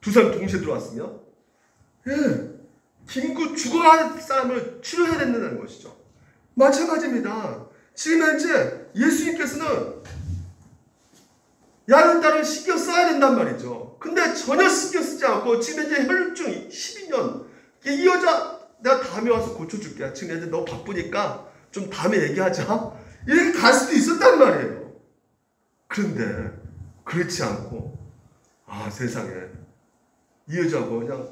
A: 두 사람 동시에 들어왔으면, 예, 긴급 죽어야 할 사람을 치료해야 된다는 것이죠. 마찬가지입니다. 지금 현재 예수님께서는 야이로 딸을 신경 써야 된단 말이죠. 근데 전혀 신경 쓰지 않고 지금 현재 혈류증 12년, 이 여자 내가 다음에 와서 고쳐줄게, 지금 현재 너무 바쁘니까 좀 다음에 얘기하자, 이렇게 갈 수도 있었단 말이에요. 그런데 그렇지 않고, 아 세상에, 이 여자하고 그냥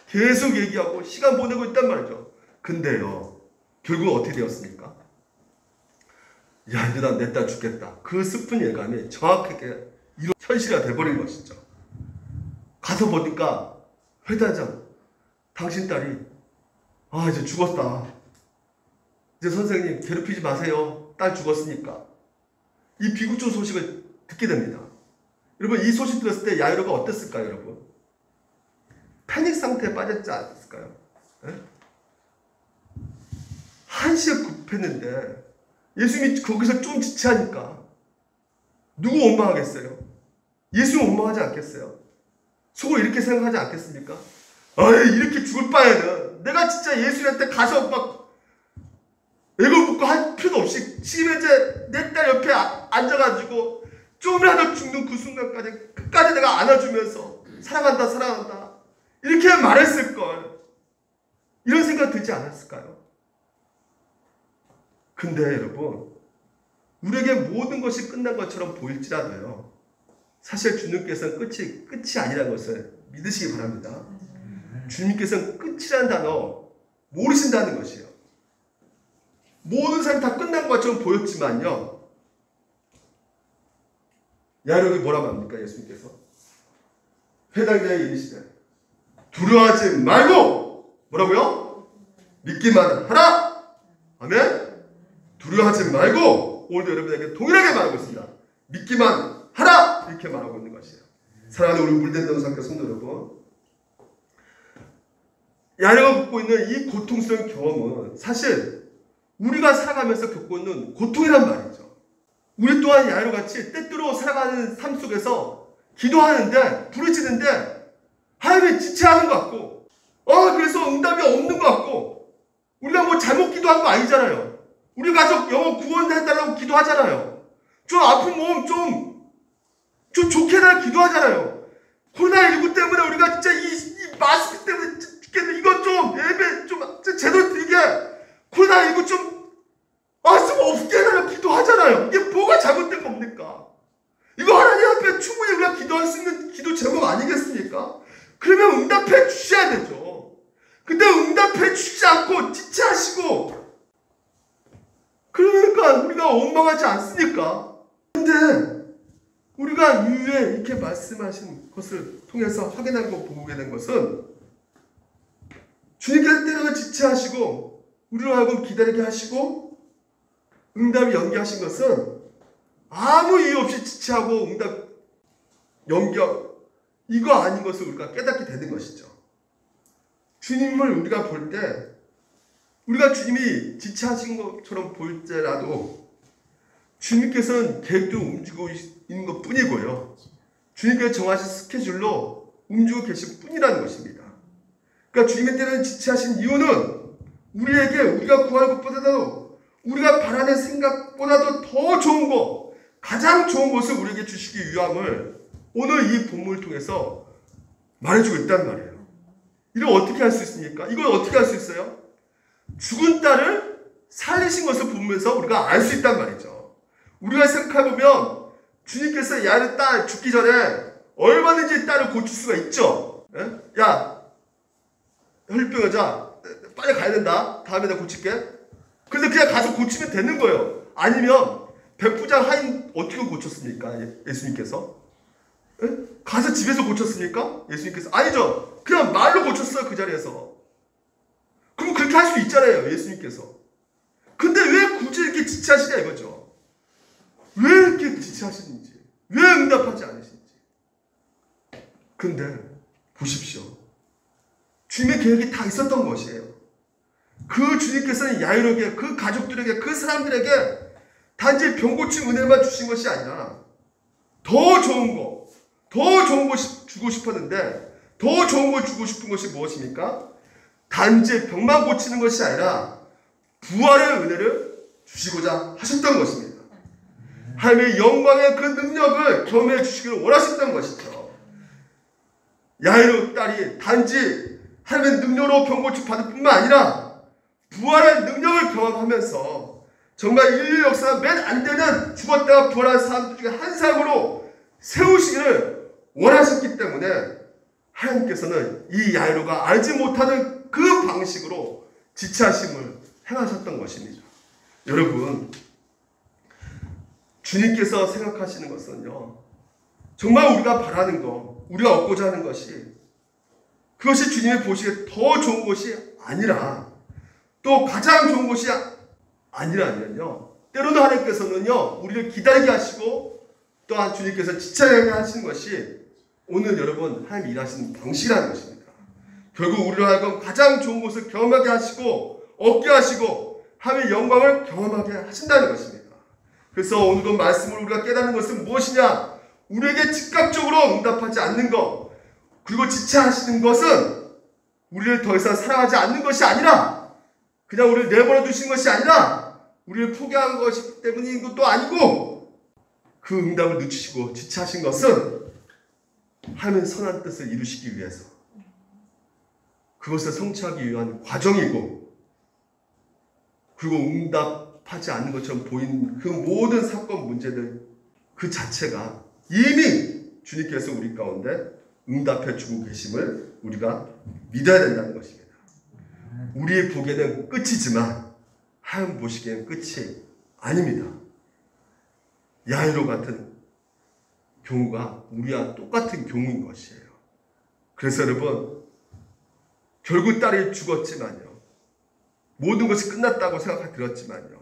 A: 계속 얘기하고 시간 보내고 있단 말이죠. 근데요, 결국 어떻게 되었습니까? 야 이제 난 내 딸 죽겠다, 그 슬픈 예감이 정확하게 현실화 돼버린 것이죠. 가서 보니까 회단장, 당신 딸이 아 이제 죽었다, 이제 선생님 괴롭히지 마세요, 딸 죽었으니까. 이 비극적 소식을 듣게 됩니다. 여러분 이 소식 들었을 때 야이로가 어땠을까요, 여러분? 패닉 상태에 빠졌지 않았을까요? 네? 한시에 급했는데 예수님이 거기서 좀 지체하니까 누구 원망하겠어요? 예수님 원망하지 않겠어요? 속으로 이렇게 생각하지 않겠습니까? 아이, 이렇게 죽을 바에는 내가 진짜 예수님한테 가서 막 애걸붙고 할 필요도 없이 지금 이제 내 딸 옆에 앉아가지고 좀이라도 죽는 그 순간까지 끝까지 내가 안아주면서 사랑한다 사랑한다 이렇게 말했을걸. 이런 생각 들지 않았을까요? 근데 여러분, 우리에게 모든 것이 끝난 것처럼 보일지라도요, 사실 주님께서는 끝이 아니라는 것을 믿으시기 바랍니다. 주님께서는 끝이라는 단어 모르신다는 것이에요. 모든 사람이 다 끝난 것처럼 보였지만요, 야이로에게 뭐라고 합니까? 예수님께서 회당장에 이르시되 두려워하지 말고 뭐라고요? 믿기만 하라. 아멘. 두려워하지 말고 오늘도 여러분에게 동일하게 말하고 있습니다. 믿기만 하라 이렇게 말하고 있는 것이에요. 사랑하는 우리 물된 성도 성도 여러분, 야이로가 겪고 있는 이 고통스러운 경험은 사실 우리가 살아가면서 겪고 있는 고통이란 말이죠. 우리 또한 야이로같이 때때로 살아가는 삶 속에서 기도하는데 부르짖는데 하나님이 지체하는 것 같고 그래서 응답이 없는 것 같고 우리가 뭐 잘못 기도한 거 아니잖아요. 우리 가족 영어 구원해달라고 기도하잖아요. 좀 아픈 몸 좀 좋게 해달라고 기도하잖아요. 코로나19 때문에 우리가 진짜 이 마스크 때문에 죽겠는데 이거 좀 예배 좀 제대로 드리게 코로나19 좀 없게 해달라고 기도하잖아요. 이게 뭐가 잘못된 겁니까? 이거 하나님 앞에 충분히 우리가 기도할 수 있는 기도 제목 아니겠습니까? 그러면 응답해 주셔야 되죠. 근데 응답해 주지 않고 지체하시고 그러니까 우리가 원망하지 않습니까? 근데 우리가 이후에 이렇게 말씀하신 것을 통해서 확인하고 보게 된 것은 주님께서 때로는 지체하시고 우리로 하여금 기다리게 하시고 응답이 연기하신 것은 아무 이유 없이 지체하고 응답 연기하고 이거 아닌 것을 우리가 깨닫게 되는 것이죠. 주님을 우리가 볼 때 우리가 주님이 지체하신 것처럼 보일 때라도 주님께서는 계획대로 움직이고 있는 것 뿐이고요. 주님께서 정하신 스케줄로 움직이고 계신 뿐이라는 것입니다. 그러니까 주님의 때는 지체하신 이유는 우리에게 우리가 구하는 것보다도 우리가 바라는 생각보다도 더 좋은 것, 가장 좋은 것을 우리에게 주시기 위함을 오늘 이 본문을 통해서 말해주고 있단 말이에요. 이걸 어떻게 할 수 있습니까? 이걸 어떻게 할 수 있어요? 죽은 딸을 살리신 것을 보면서 우리가 알 수 있단 말이죠. 우리가 생각해보면 주님께서 야이로 딸 죽기 전에 얼마든지 딸을 고칠 수가 있죠. 예? 야, 혈병 여자 빨리 가야 된다. 다음에 내가 고칠게. 그런데 그냥 가서 고치면 되는 거예요. 아니면 백부장 하인 어떻게 고쳤습니까? 예수님께서? 예? 가서 집에서 고쳤습니까? 예수님께서? 아니죠. 그냥 말로 고쳤어요. 그 자리에서. 그럼 그렇게 할 수 있잖아요. 예수님께서. 근데 왜 굳이 이렇게 지체하시냐 이거죠. 왜 이렇게 지체하시는지, 왜 응답하지 않으신지. 근데 보십시오. 주님의 계획이 다 있었던 것이에요. 그 주님께서는 야이로에게, 그 가족들에게, 그 사람들에게 단지 병 고친 은혜만 주신 것이 아니라 더 좋은 거, 더 좋은 거 주고 싶었는데 더 좋은 걸 주고 싶은 것이 무엇입니까? 단지 병만 고치는 것이 아니라 부활의 은혜를 주시고자 하셨던 것입니다. 하나님의 영광의 그 능력을 경험해 주시기를 원하셨던 것이죠. 야이로 딸이 단지 하나님의 능력으로 병 고침 받을 뿐만 아니라 부활의 능력을 경험하면서 정말 인류 역사가 맨 안 되는 죽었다가 부활한 사람들 중에 한 사람으로 세우시기를 원하셨기 때문에 하나님께서는 이 야이로가 알지 못하는 그 방식으로 지체하심을 행하셨던 것입니다. 여러분, 주님께서 생각하시는 것은요, 정말 우리가 바라는 것, 우리가 얻고자 하는 것이 그것이 주님이 보시기에 더 좋은 것이 아니라 또 가장 좋은 것이 아니라면요, 때로는 하나님께서는요 우리를 기다리게 하시고 또한 주님께서 지체하게 하시는 것이 오늘 여러분 하나님 일하시는 방식이라는 것입니다. 결국 우리로 하여금 가장 좋은 것을 경험하게 하시고 얻게 하시고 하나님의 영광을 경험하게 하신다는 것입니다. 그래서 오늘 말씀을 우리가 깨닫는 것은 무엇이냐? 우리에게 즉각적으로 응답하지 않는 것, 그리고 지체하시는 것은 우리를 더 이상 사랑하지 않는 것이 아니라, 그냥 우리를 내버려 두신 것이 아니라 우리를 포기한 것이기 때문인 것도 아니고, 그 응답을 늦추시고 지체하신 것은 하나님의 선한 뜻을 이루시기 위해서, 그것을 성취하기 위한 과정이고, 그리고 응답하지 않는 것처럼 보이는 그 모든 사건 문제들 그 자체가 이미 주님께서 우리 가운데 응답해 주고 계심을 우리가 믿어야 된다는 것입니다. 우리의 보기에는 끝이지만 하나님 보시기에는 끝이 아닙니다. 야이로 같은 경우가 우리와 똑같은 경우인 것이에요. 그래서 여러분, 결국 딸이 죽었지만요, 모든 것이 끝났다고 생각 들었지만요,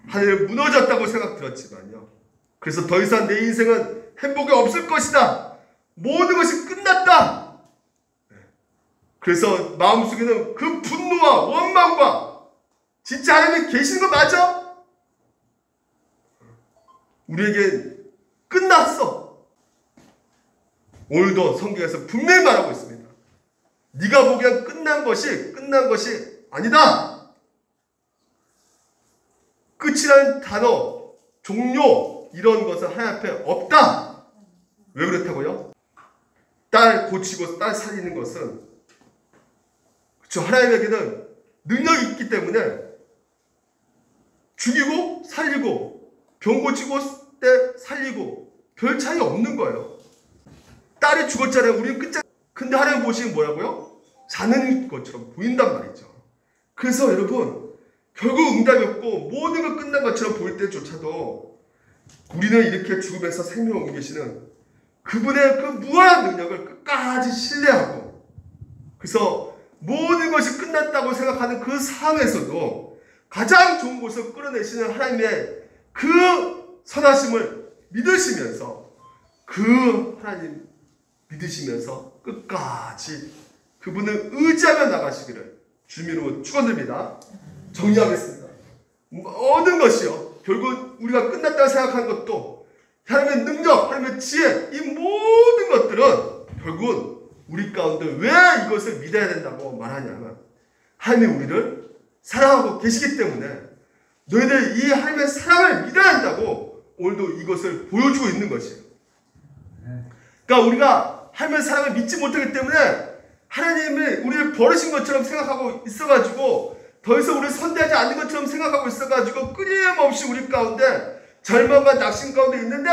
A: 하늘이 무너졌다고 생각 들었지만요, 그래서 더 이상 내 인생은 행복이 없을 것이다, 모든 것이 끝났다. 그래서 마음속에는 그 분노와 원망과, 진짜 하나님이 계시는 거 맞아? 우리에게 끝났어. 오늘도 성경에서 분명히 말하고 있습니다. 네가 보기엔 끝난 것이 아니다. 끝이라는 단어, 종료, 이런 것은 하나님 앞에 없다. 왜 그렇다고요? 딸 고치고 딸 살리는 것은, 그렇죠, 하나님에게는 능력이 있기 때문에 죽이고 살리고 병 고치고 때 살리고 별 차이 없는 거예요. 딸이 죽었잖아요. 우리는 끝자. 근데 하나님 보시면 뭐라고요? 자는 것처럼 보인단 말이죠. 그래서 여러분, 결국 응답이 없고 모든 것 끝난 것처럼 보일 때조차도 우리는 이렇게 죽으면서 생명을 옮기고 계시는 그분의 그 무한한 능력을 끝까지 신뢰하고, 그래서 모든 것이 끝났다고 생각하는 그 상황에서도 가장 좋은 곳을 끌어내시는 하나님의 그 선하심을 믿으시면서, 그 하나님 믿으시면서 끝까지 그분을 의지하며 나가시기를 주님으로 축원드립니다. 정리하겠습니다. 모든 것이요, 결국 우리가 끝났다고 생각하는 것도, 하나님의 능력, 하나님의 지혜, 이 모든 것들은 결국은 우리 가운데 왜 이것을 믿어야 된다고 말하냐면, 하나님이 우리를 사랑하고 계시기 때문에 너희들 이 하나님의 사랑을 믿어야 한다고 오늘도 이것을 보여주고 있는 것이에요. 그러니까 우리가 하나님의 사랑을 믿지 못하기 때문에 하나님이 우리를 버리신 것처럼 생각하고 있어가지고, 더 이상 우리를 선대하지 않는 것처럼 생각하고 있어가지고 끊임없이 우리 가운데 절망과 낙심 가운데 있는데,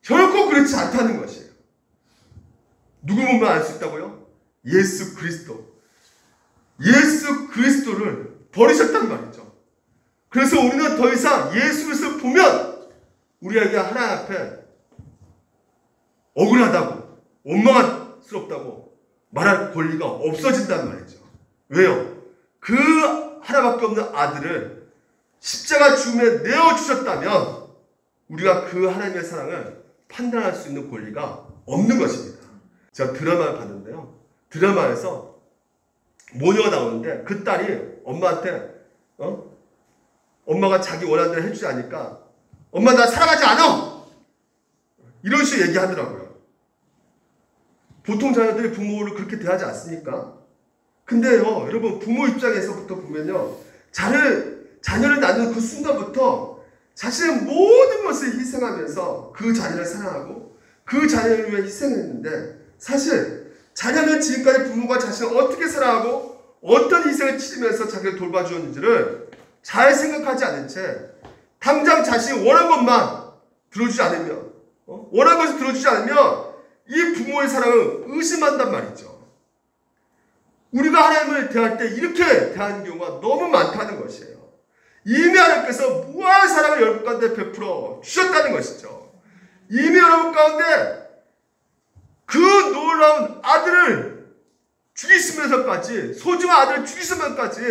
A: 결코 그렇지 않다는 것이에요. 누구 보면 알 수 있다고요? 예수 그리스도. 예수 그리스도를 버리셨단 말이죠. 그래서 우리는 더 이상 예수 그리스도를 보면 우리에게 하나님 앞에 억울하다고, 원망스럽다고 말할 권리가 없어진단 말이죠. 왜요? 그 하나밖에 없는 아들을 십자가 죽음에 내어주셨다면 우리가 그 하나님의 사랑을 판단할 수 있는 권리가 없는 것입니다. 제가 드라마를 봤는데요, 드라마에서 모녀가 나오는데 그 딸이 엄마한테 엄마가 자기 원하는 대로 해주지 않으니까 엄마 나 사랑하지 않아! 이런 식으로 얘기하더라고요. 보통 자녀들이 부모를 그렇게 대하지 않습니까? 근데요, 여러분, 부모 입장에서부터 보면요, 자녀를 낳는 그 순간부터 자신의 모든 것을 희생하면서 그 자녀를 사랑하고 그 자녀를 위해 희생했는데, 사실 자녀는 지금까지 부모가 자신을 어떻게 사랑하고 어떤 희생을 치르면서 자기를 돌봐주었는지를 잘 생각하지 않은 채 당장 자신이 원한 것만 들어주지 않으면, 원한 것을 들어주지 않으면 이 부모의 사랑을 의심한단 말이죠. 우리가 하나님을 대할 때 이렇게 대하는 경우가 너무 많다는 것이에요. 이미 하나님께서 무한한 사랑을 여러분 가운데 베풀어 주셨다는 것이죠. 이미 여러분 가운데 그 놀라운 아들을 죽이시면서까지, 소중한 아들을 죽이시면서까지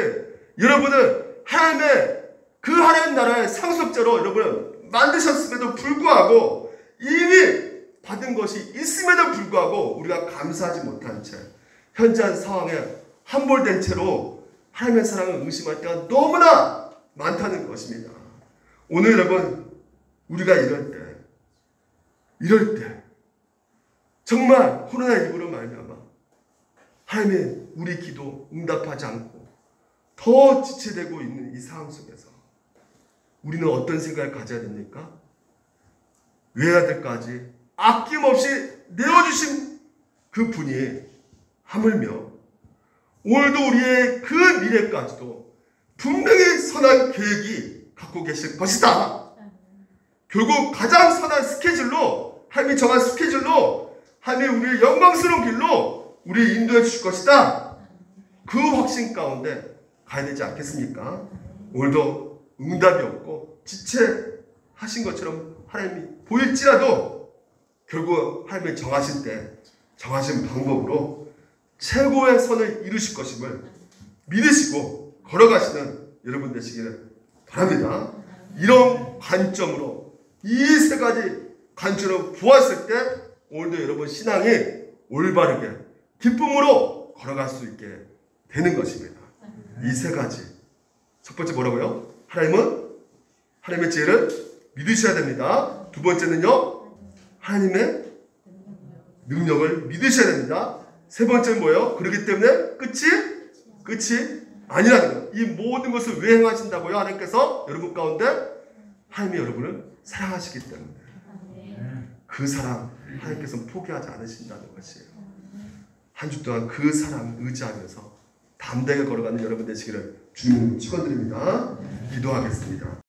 A: 여러분을 하나님의 그 하나님 나라의 상속자로 여러분을 만드셨음에도 불구하고 이미 받은 것이 있음에도 불구하고 우리가 감사하지 못한 채 현재한 상황에 함몰된 채로 하나님의 사랑을 의심할 때가 너무나 많다는 것입니다. 오늘 여러분 우리가 이럴 때 정말 코로나19로 말미암아 하나님의 우리 기도 응답하지 않고 더 지체되고 있는 이 상황 속에서 우리는 어떤 생각을 가져야 됩니까? 외아들까지 아낌없이 내어주신 그 분이 하물며 오늘도 우리의 그 미래까지도 분명히 선한 계획이 갖고 계실 것이다. 결국 가장 선한 스케줄로 하나님이 정한 스케줄로 하나님이 우리의 영광스러운 길로 우리를 인도해 주실 것이다. 그 확신 가운데 가야 되지 않겠습니까? 오늘도 응답이 없고 지체하신 것처럼 하나님이 보일지라도 결국 하나님이 정하실 때 정하신 방법으로 최고의 선을 이루실 것임을 믿으시고 걸어가시는 여러분 되시기를 바랍니다. 이런 관점으로 이 세 가지 관점으로 보았을 때 오늘도 여러분 신앙이 올바르게 기쁨으로 걸어갈 수 있게 되는 것입니다. 이 세 가지. 첫 번째 뭐라고요? 하나님의 지혜를 믿으셔야 됩니다. 두 번째는요, 하나님의 능력을 믿으셔야 됩니다. 세 번째는 뭐예요? 그렇기 때문에 끝이 아니라는 거예요. 이 모든 것을 왜 행하신다고요? 하나님께서 여러분 가운데 하나님이 여러분을 사랑하시기 때문에 그 사랑 하나님께서는 포기하지 않으신다는 것이에요. 한 주 동안 그 사랑 의지하면서 담대하게 걸어가는 여러분 되시기를 주님으로 축원드립니다. 기도하겠습니다.